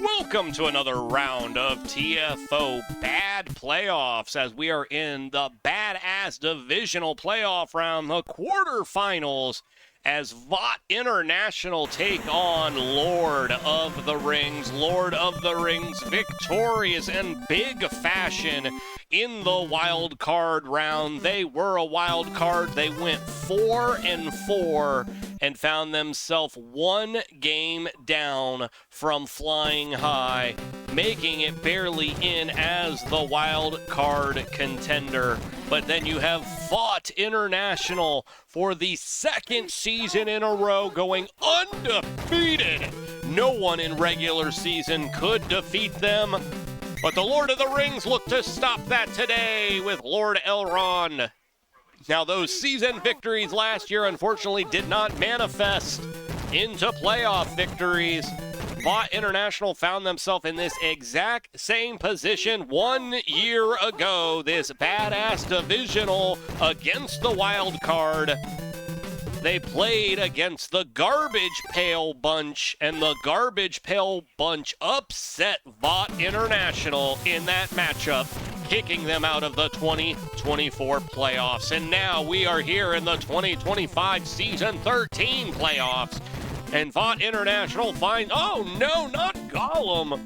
Welcome to another round of TFO Bad Playoffs as we are in the Badass Divisional Playoff round, the quarterfinals, as Vought International take on Lord of the Rings. Lord of the Rings victorious in big fashion in the wild card round. They were a wild card. They went 4-4 and found themselves one game down from flying high, making it barely in as the wild card contender. But then you have Vought International for the second season in a row going undefeated. No one in regular season could defeat them, but the Lord of the Rings look to stop that today with Lord Elrond. Now, those season victories last year unfortunately did not manifest into playoff victories. Vought International found themselves in this exact same position 1 year ago, this badass divisional against the wild card. They played against the Garbage Pail Bunch, and the Garbage Pail Bunch upset Vought International in that matchup, kicking them out of the 2024 playoffs. And now we are here in the 2025 Season 13 playoffs. And Vought International finds, oh no, not Gollum.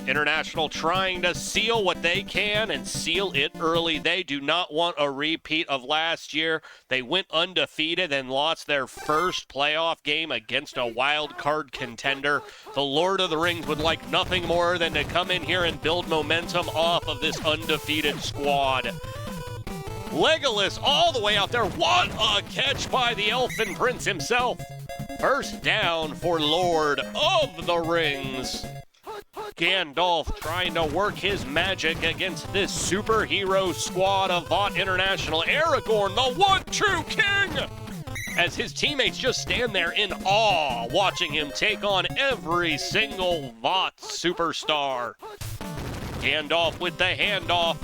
International trying to seal what they can and seal it early. They do not want a repeat of last year. They went undefeated and lost their first playoff game against a wild card contender. The Lord of the Rings would like nothing more than to come in here and build momentum off of this undefeated squad. Legolas all the way out there. What a catch by the Elfin Prince himself. First down for Lord of the Rings. Gandalf trying to work his magic against this superhero squad of Vought International. Aragorn, the one true king! As his teammates just stand there in awe, watching him take on every single Vought superstar. Gandalf with the handoff.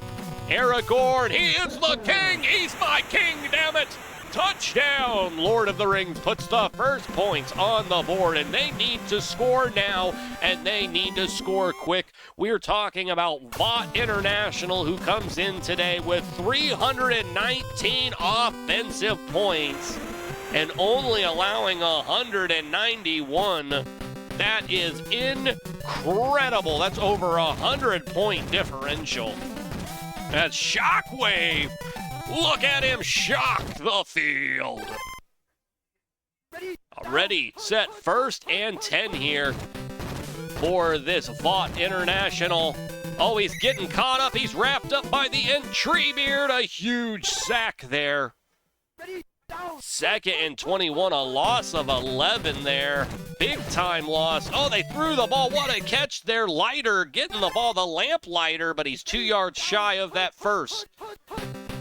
Aragorn, he is the king! He's my king, damn it! Touchdown! Lord of the Rings puts the first points on the board, and they need to score now, and they need to score quick. We're talking about Vought International, who comes in today with 319 offensive points and only allowing 191. That is incredible. That's over 100-point differential. That's Shockwave. Look at him shock the field. Ready, set, first and 10 here for this Vought International. Oh, he's getting caught up. He's wrapped up by the Treebeard. A huge sack there. Second and 21, a loss of 11 there. Big time loss. Oh, they threw the ball. What a catch there. Lighter getting the ball, the lamp lighter, but he's 2 yards shy of that first.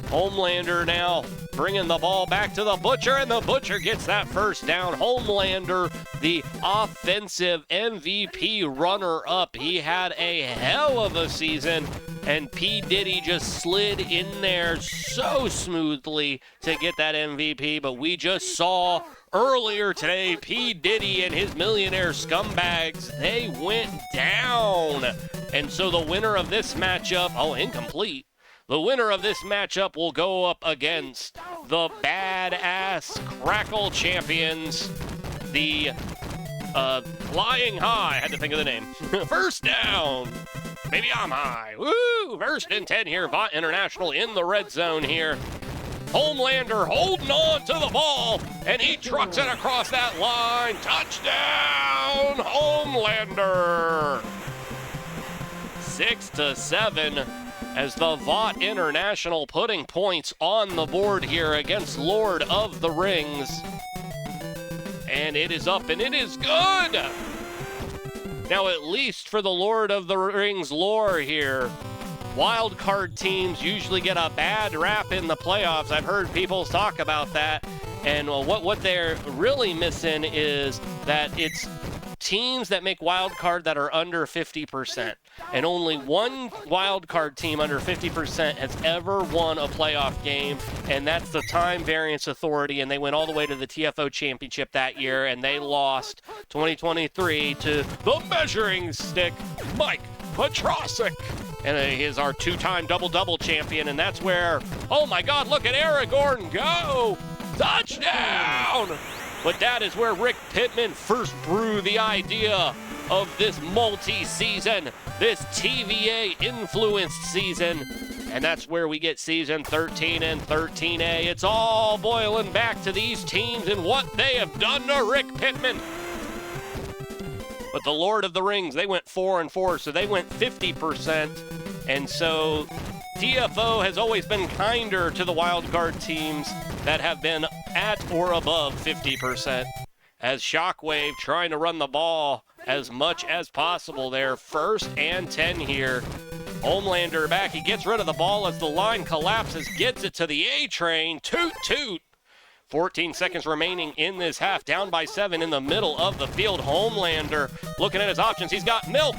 Homelander now bringing the ball back to the Butcher, and the Butcher gets that first down. Homelander, the offensive MVP runner-up. He had a hell of a season, and P. Diddy just slid in there so smoothly to get that MVP. But we just saw earlier today, P. Diddy and his millionaire scumbags, they went down. And so the winner of this matchup, oh, incomplete. The winner of this matchup will go up against the Badass Crackle champions, the Flying High. I had to think of the name. First down. Maybe I'm high. Woo! First and 10 here. Vought International in the red zone here. Homelander holding on to the ball, and he trucks it across that line. Touchdown, Homelander. 6-7. As the Vought International putting points on the board here against Lord of the Rings. And it is up, and it is good! Now, at least for the Lord of the Rings lore here, wild card teams usually get a bad rap in the playoffs. I've heard people talk about that. And what they're really missing is that it's teams that make Wildcard that are under 50%. And only one Wildcard team under 50% has ever won a playoff game, and that's the Time Variance Authority, and they went all the way to the TFO Championship that year, and they lost 2023 to the measuring stick, Mike Petrosic. And he is our two-time double-double champion, and that's where, oh my God, look at Aragorn go! Touchdown! But that is where Rick Pittman first brewed the idea of this multi-season, this TVA-influenced season, and that's where we get season 13 and 13A. It's all boiling back to these teams and what they have done to Rick Pittman. But the Lord of the Rings, they went 4-4, so they went 50%. And so TFO has always been kinder to the wildcard teams that have been at or above 50%. As Shockwave trying to run the ball as much as possible there. 1st and 10 here. Homelander back. He gets rid of the ball as the line collapses. Gets it to the A-train. Toot, toot. 14 seconds remaining in this half. Down by 7 in the middle of the field. Homelander looking at his options. He's got milk.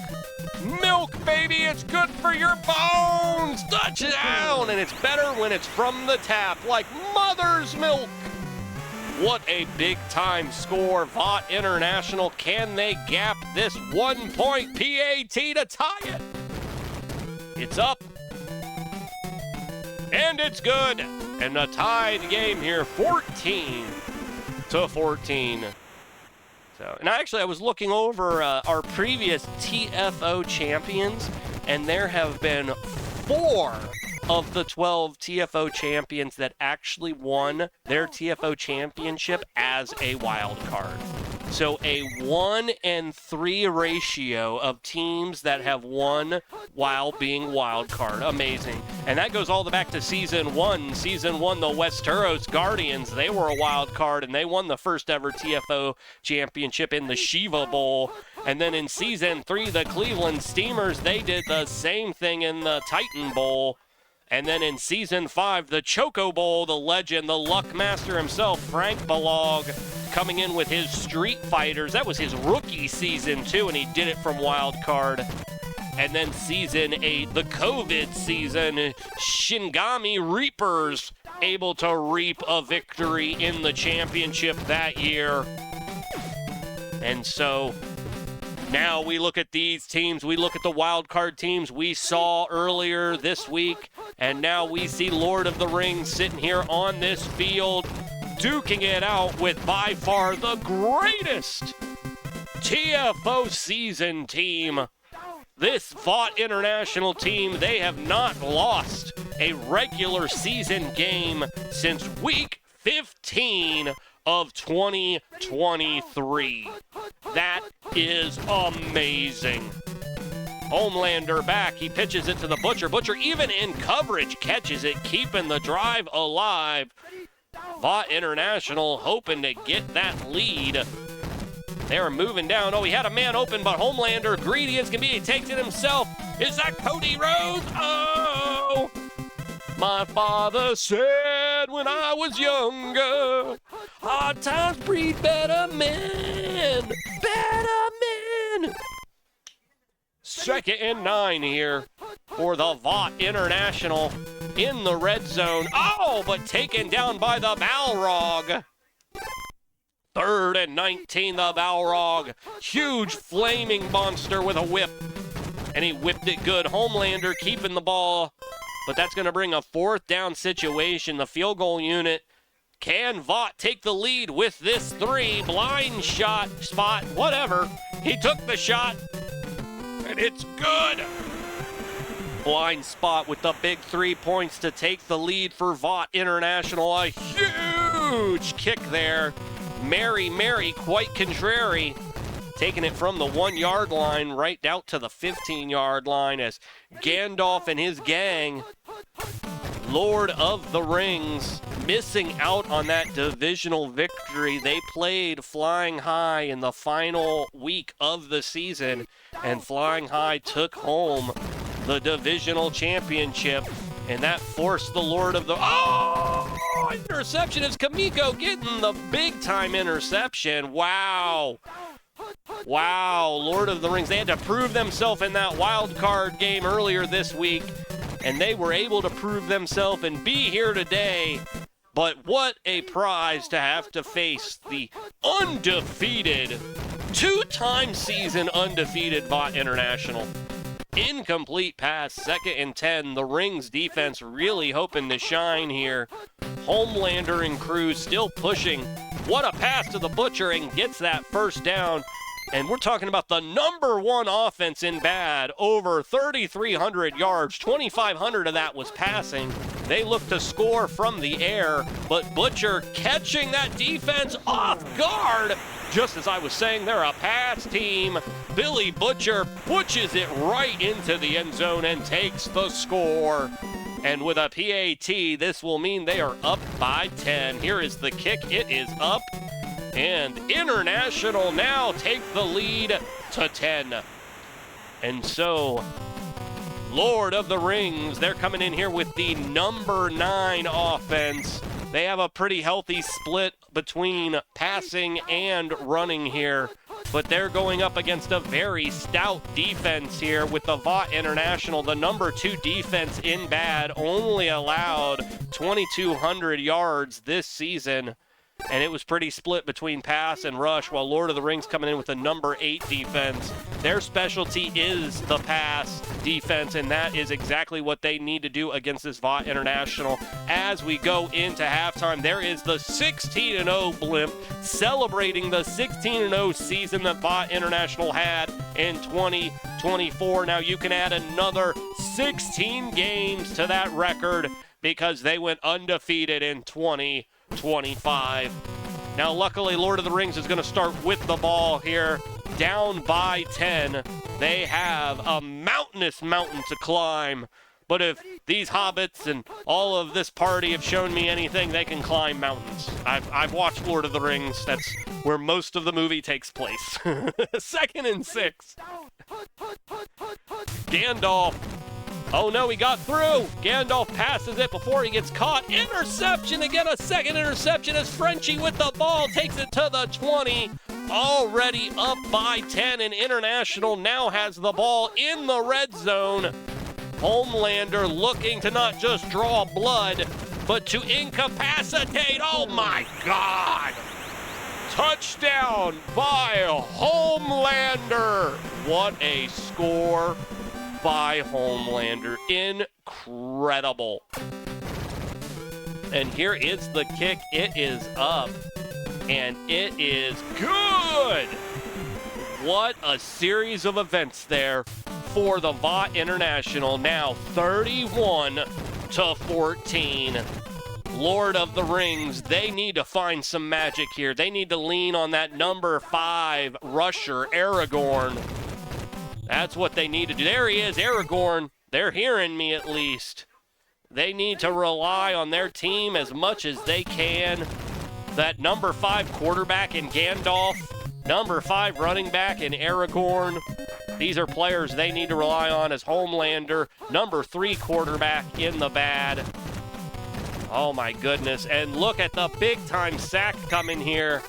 Milk, baby. It's good for your bones. Touchdown. And it's better when it's from the tap, like mother's milk. What a big-time score. Vought International. Can they gap this 1-point PAT to tie it? It's up. And it's good. And a tied game here, 14-14. So, and I was looking over our previous TFO champions, and there have been 4 of the 12 TFO champions that actually won their TFO championship as a wild card. So a 1-3 ratio of teams that have won while being wild card. Amazing. And that goes all the way back to season 1. Season 1, the Westeros Guardians, they were a wild card, and they won the first ever TFO championship in the Shiva Bowl. And then in season 3, the Cleveland Steamers, they did the same thing in the Titan Bowl. And then in season 5, the Choco Bowl, the legend, the luck master himself, Frank Balog, coming in with his Street Fighters. That was his rookie season too, and he did it from wild card. And then season 8, the COVID season, Shingami Reapers able to reap a victory in the championship that year. And so now we look at these teams, we look at the wild card teams we saw earlier this week, and now we see Lord of the Rings sitting here on this field, duking it out with by far the greatest TFO season team. This Vought International team, they have not lost a regular season game since week 15 of 2023. That is amazing. Homelander back. He pitches it to the Butcher. Butcher, even in coverage, catches it, keeping the drive alive. Vought International hoping to get that lead. They're moving down. Oh, he had a man open, but Homelander, greedy as can be, he takes it himself. Is that Cody Rhodes? Oh! My father said when I was younger, hard times breed better men. Better men. 2nd and 9 here for the Vought International in the red zone. Oh, but taken down by the Balrog. 3rd and 19, the Balrog. Huge flaming monster with a whip. And he whipped it good. Homelander keeping the ball. But that's going to bring a 4th down situation. The field goal unit. Can Vought take the lead with this 3? Blind shot, spot, whatever. He took the shot. And it's good. Blind spot with the big 3 points to take the lead for Vought International. A huge kick there. Mary, quite contrary. Taking it from the 1-yard line right out to the 15-yard line as Gandalf and his gang, Lord of the Rings, missing out on that divisional victory. They played Flying High in the final week of the season, and Flying High took home the divisional championship, and that forced the Lord of the... Oh! Interception is Kamiko getting the big-time interception. Wow. Wow, Lord of the Rings, they had to prove themselves in that Wildcard game earlier this week, and they were able to prove themselves and be here today. But what a prize to have to face the undefeated, two-time season undefeated Vought International. Incomplete pass, 2nd and 10. The Rings defense really hoping to shine here. Homelander and Cruz still pushing. What a pass to the Butcher, and gets that first down. And we're talking about the #1 offense in bad. Over 3,300 yards, 2,500 of that was passing. They look to score from the air, but Butcher catching that defense off guard. Just as I was saying, they're a pass team. Billy Butcher pushes it right into the end zone and takes the score. And with a PAT, this will mean they are up by 10. Here is the kick. It is up. And International now take the lead to 10. And so, Lord of the Rings, they're coming in here with the #9 offense. They have a pretty healthy split between passing and running here, but they're going up against a very stout defense here with the Vought International. The #2 defense in bad only allowed 2,200 yards this season, and it was pretty split between pass and rush, while Lord of the Rings coming in with the #8 defense. Their specialty is the pass defense, and that is exactly what they need to do against this Vought International. As we go into halftime, there is the 16-0 blimp celebrating the 16-0 season that Vought International had in 2024. Now you can add another 16 games to that record because they went undefeated in 2025. Now, luckily, Lord of the Rings is going to start with the ball here. Down by 10. They have a mountainous mountain to climb. But if these hobbits and all of this party have shown me anything, they can climb mountains. I've watched Lord of the Rings. That's where most of the movie takes place. 2nd and 6. Gandalf. Oh no, he got through. Gandalf passes it before he gets caught. Interception again, a second interception as Frenchie with the ball takes it to the 20. Already up by 10, and International now has the ball in the red zone. Homelander looking to not just draw blood, but to incapacitate. Oh my God! Touchdown by Homelander. What a score by Homelander. Incredible. And here is the kick. It is up. And it is good. What a series of events there for the Vought International. Now 31-14. Lord of the Rings, they need to find some magic here. They need to lean on that #5 rusher, Aragorn. That's what they need to do. There he is, Aragorn. They're hearing me at least. They need to rely on their team as much as they can. That #5 quarterback in Gandalf, #5 running back in Aragorn. These are players they need to rely on as Homelander, #3 quarterback in the bad. Oh my goodness, and look at the big-time sack coming here.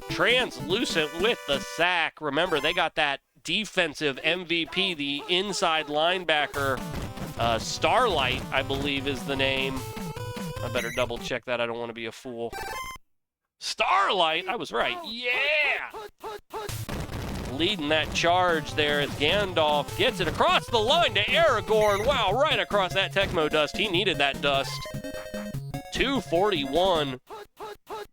Translucent with the sack. Remember, they got that defensive MVP, the inside linebacker, Starlight, I believe is the name. I better double check that. I don't want to be a fool. Starlight, I was right. Yeah! Leading that charge there as Gandalf gets it across the line to Aragorn. Wow, right across that Tecmo dust. He needed that dust. 241.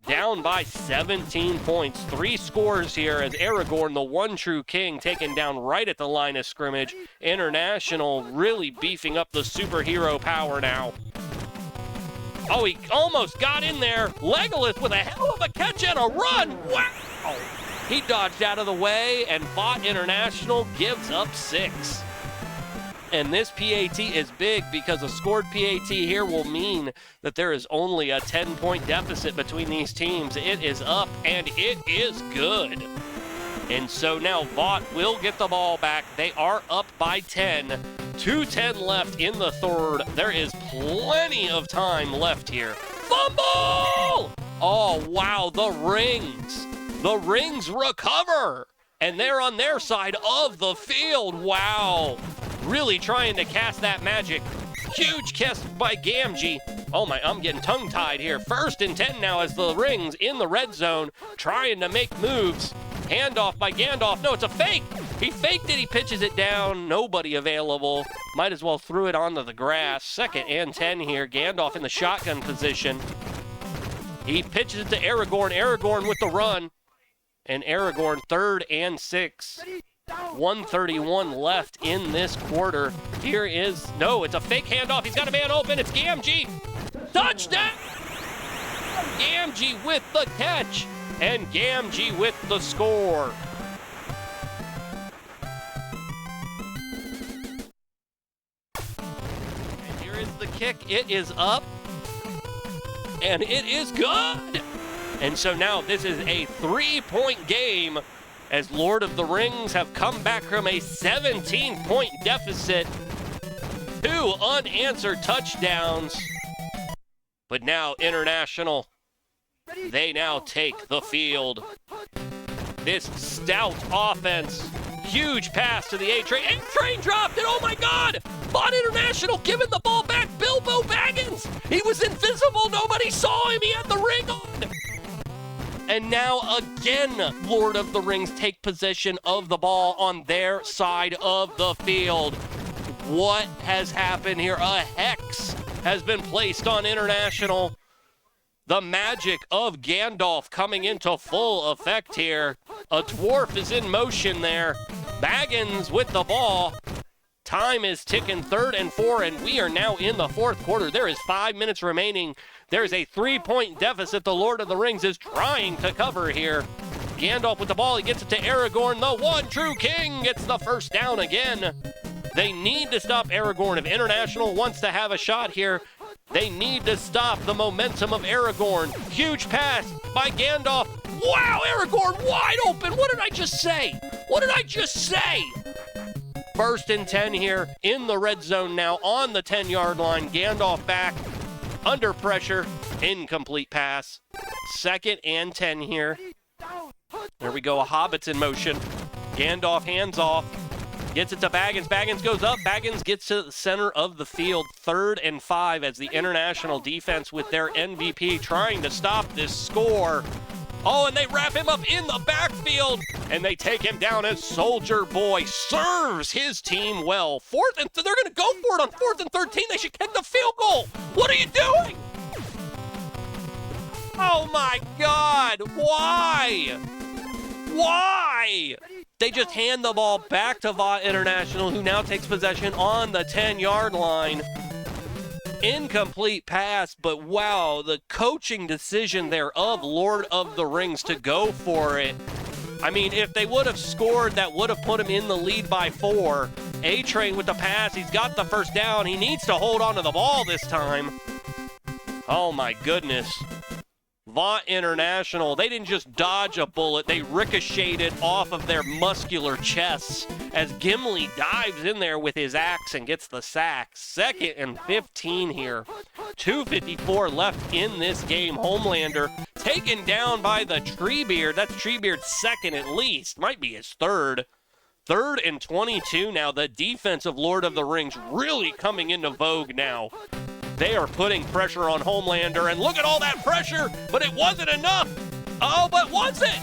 Down by 17 points. 3 scores here as Aragorn, the one true king, taken down right at the line of scrimmage. International really beefing up the superhero power now. Oh, he almost got in there. Legolas with a hell of a catch and a run. Wow! He dodged out of the way, and Vought International gives up 6. And this PAT is big because a scored PAT here will mean that there is only a 10-point deficit between these teams. It is up, and it is good. And so now Vought will get the ball back. They are up by 10. 2:10 left in the third. There is plenty of time left here. Fumble! Oh, wow, the Rings. The Rings recover. and they're on their side of the field. Wow. Really trying to cast that magic. Huge cast by Gamgee. Oh my, I'm getting tongue-tied here. 1st and 10 now as the Rings in the red zone, trying to make moves. Handoff by Gandalf. No, it's a fake. He faked it. He pitches it down. Nobody available. Might as well threw it onto the grass. 2nd and 10 here. Gandalf in the shotgun position. He pitches it to Aragorn. Aragorn with the run. And Aragorn 3rd and 6. 1:31 left in this quarter. Here is, no, it's a fake handoff. He's got a man open. It's Gamgee. Touchdown! Gamgee with the catch. And Gamgee with the score. And here is the kick. It is up. And it is good. And so now this is a 3-point game as Lord of the Rings have come back from a 17-point deficit. 2 unanswered touchdowns. But now International, they now take the field. This stout offense, huge pass to the A-Train. A-Train dropped it, oh my God! Vought International giving the ball back, Bilbo Baggins! He was invisible, nobody saw him, he had the ring on! And now again, Lord of the Rings take possession of the ball on their side of the field. What has happened here? A hex has been placed on International. The magic of Gandalf coming into full effect here. A dwarf is in motion there. Baggins with the ball. Time is ticking, 3rd and 4, and we are now in the 4th quarter. There is 5 minutes remaining. There's a 3-point deficit. The Lord of the Rings is trying to cover here. Gandalf with the ball. He gets it to Aragorn. The one true king gets the 1st down again. They need to stop Aragorn. If International wants to have a shot here, they need to stop the momentum of Aragorn. Huge pass by Gandalf. Wow, Aragorn wide open. What did I just say? What did I just say? 1st and 10 here in the red zone now on the 10-yard line. Gandalf back. Under pressure, incomplete pass. 2nd and 10 here. There we go, a Hobbit's in motion. Gandalf hands off, gets it to Baggins. Baggins goes up, Baggins gets to the center of the field. 3rd and 5 as the International defense with their MVP trying to stop this score. Oh, and they wrap him up in the backfield, and they take him down as Soldier Boy serves his team well. 4th and they're going to go for it on 4th and 13. They should kick the field goal. What are you doing? Oh my God, why? Why? They just hand the ball back to Vought International, who now takes possession on the 10-yard line. Incomplete pass, but wow, the coaching decision there of Lord of the Rings to go for it. I mean, if they would have scored, that would have put him in the lead by 4. A-Train with the pass, he's got the 1st down. He needs to hold on to the ball this time. Oh my goodness. Vought International, they didn't just dodge a bullet, they ricocheted off of their muscular chests as Gimli dives in there with his axe and gets the sack. 2nd and 15 here. 2:54 left in this game. Homelander taken down by the Treebeard. That's Treebeard's 2nd at least, might be his 3rd. 3rd and 22 now. The defense of Lord of the Rings really coming into vogue now. They are putting pressure on Homelander, and look at all that pressure, but it wasn't enough. Oh, but was it?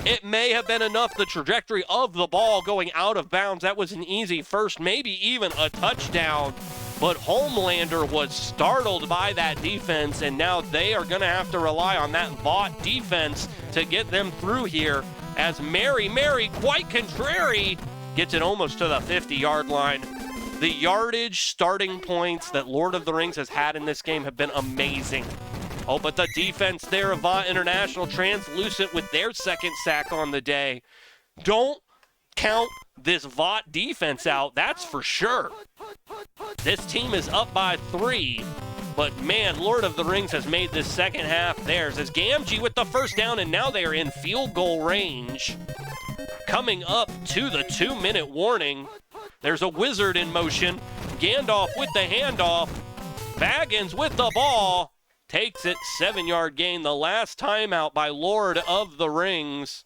It may have been enough. The trajectory of the ball going out of bounds, that was an easy 1st, maybe even a touchdown. But Homelander was startled by that defense, and now they are going to have to rely on that Vought defense to get them through here as Mary, quite contrary, gets it almost to the 50-yard line. The yardage starting points that Lord of the Rings has had in this game have been amazing. Oh, but the defense there of Vought International translucent with their 2nd sack on the day. Don't count this Vought defense out, that's for sure. This team is up by 3, but man, Lord of the Rings has made this 2nd half theirs as Gamgee with the 1st down, and now they are in field goal range. Coming up to the 2-minute warning. There's a wizard in motion. Gandalf with the handoff. Baggins with the ball. Takes it, 7-yard gain. The last timeout by Lord of the Rings.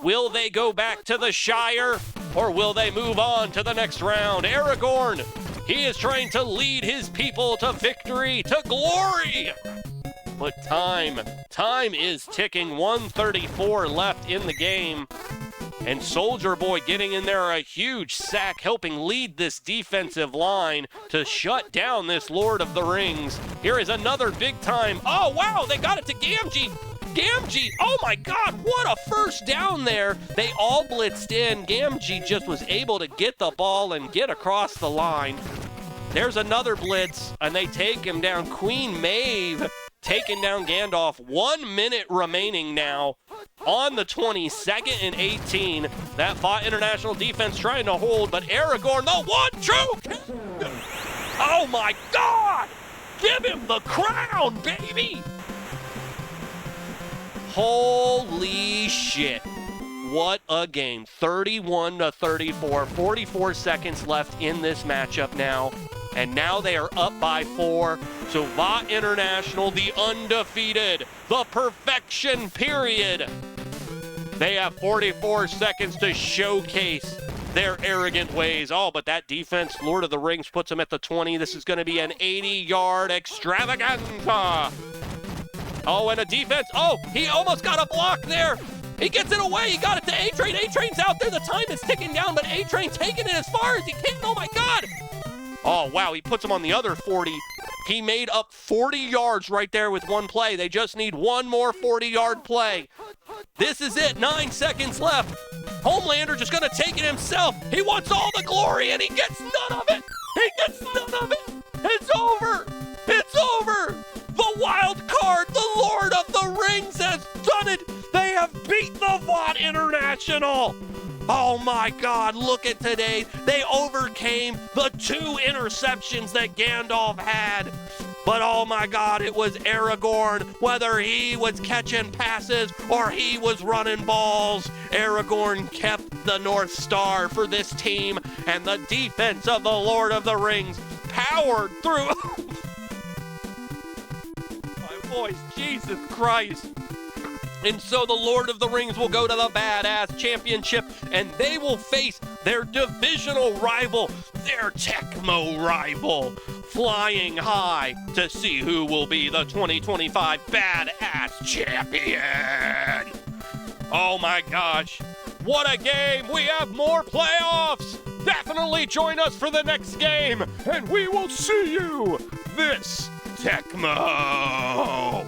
Will they go back to the Shire, or will they move on to the next round? Aragorn, he is trying to lead his people to victory, to glory. But time is ticking. 134 left in the game. And Soldier Boy getting in there a huge sack, helping lead this defensive line to shut down this Lord of the Rings. Here is another big time. Oh, wow, they got it to Gamgee. Gamgee, oh my God, what a first down there. They all blitzed in. Gamgee just was able to get the ball and get across the line. There's another blitz, and they take him down. Queen Maeve taking down Gandalf. 1 minute remaining now on the 20, 2nd and 18. That Vought International defense trying to hold, but Aragorn, the 1-2. Oh my God! Give him the crown, baby! Holy shit. What a game. 31-34. 44 seconds left in this matchup now. And now they are up by 4. So Vought International, the undefeated, the perfection period. They have 44 seconds to showcase their arrogant ways. Oh, but that defense, Lord of the Rings, puts them at the 20. This is going to be an 80-yard extravaganza. Oh, and a defense. Oh, he almost got a block there. He gets it away. He got it to A-Train. A-Train's out there. The time is ticking down, but A-Train taking it as far as he can. Oh, my God. Oh, wow, he puts him on the other 40. He made up 40 yards right there with one play. They just need one more 40-yard play. This is it, 9 seconds left. Homelander just gonna take it himself. He wants all the glory, and he gets none of it. He gets none of it. It's over. It's over. The Wildcard, the Lord of the Rings has done it. They have beat the Vought International. Oh my God, look at today. They overcame the 2 interceptions that Gandalf had. But oh my God, it was Aragorn. Whether he was catching passes or he was running balls, Aragorn kept the North Star for this team, and the defense of the Lord of the Rings powered through. My voice, Jesus Christ. And so the Lord of the Rings will go to the Badass Championship, and they will face their divisional rival, their Tecmo rival, flying high to see who will be the 2025 Badass Champion. Oh my gosh, what a game. We have more playoffs. Definitely join us for the next game, and we will see you this Tecmo.